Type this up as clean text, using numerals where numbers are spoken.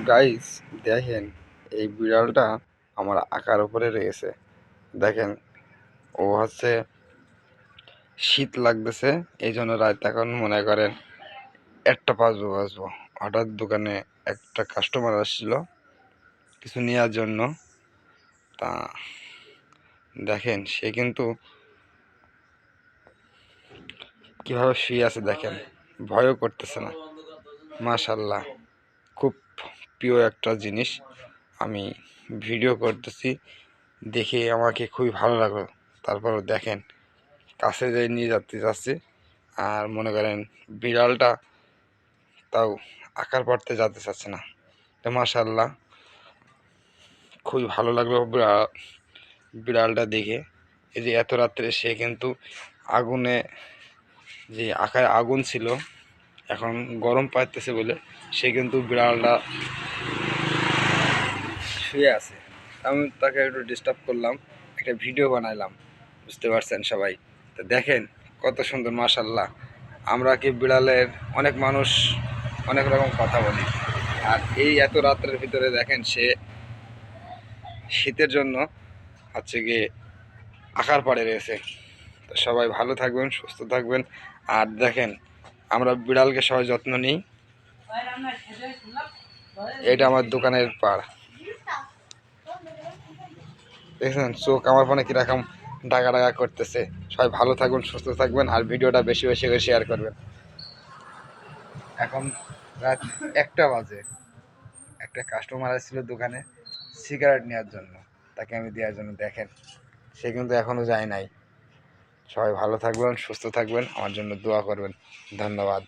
Guys, দেখেন এই বিড়ালটা আমার আঁকার উপরে রয়েছে। দেখেন, ও হচ্ছে শীত লাগতেছে, এই জন্য রাত এখন মনে করেন 1টা বাজবো। হঠাৎ দোকানে একটা কাস্টমার আসছিল কিছু নেওয়ার জন্য। তা দেখেন সে কিন্তু কিভাবে শুয়ে আছে, দেখেন ভয়ও করতেছে না। মাশাল্লাহ, খুব প্রিয় একটা জিনিস। আমি ভিডিও করতেছি দেখে আমাকে খুবই ভালো লাগলো। তারপর দেখেন কাছে যাই নিয়ে যেতে চাচ্ছি, আর মনে করেন বিড়ালটা তাও আকার পড়তে যেতে চাচ্ছে না। তো মাশাল্লাহ, খুবই ভালো লাগলো বিড়ালটা দেখে। এই যে এত রাত্রে সে কিন্তু আগুনে, যে আকায় আগুন ছিল, এখন গরম পাইতেছে বলে সে কিন্তু বিড়ালটা শুয়ে আছে। আমি তাকে একটু ডিস্টার্ব করলাম, একটা ভিডিও বানাইলাম, বুঝতে পারছেন সবাই। তো দেখেন কত সুন্দর, মাশাল্লাহ। আমরা কি বিড়ালের, অনেক মানুষ অনেক রকম কথা বলি, আর এই এত রাত্রের ভিতরে দেখেন সে শীতের জন্য হচ্ছে গিয়ে আকার পাড়ে রয়েছে। তো সবাই ভালো থাকবেন, সুস্থ থাকবেন। আর দেখেন আমরা বিড়ালকে সবাই যত্ন নিই। এটা আমার দোকানের পাড়, দেখছেন চোখ আমার ফোনে কিরকম ডাকা ডাকা করতেছে। সবাই ভালো থাকবেন, সুস্থ থাকবেন, আর ভিডিওটা বেশি বেশি করে শেয়ার করবেন। এখন রাত 1টা বাজে, একটা কাস্টমার আসছিল দোকানে সিগারেট নেওয়ার জন্য, তাকে আমি দেওয়ার জন্য। দেখেন সে কিন্তু এখনো যায় নাই। সবাই ভালো থাকবেন, সুস্থ থাকবেন, আমার জন্য দোয়া করবেন। ধন্যবাদ।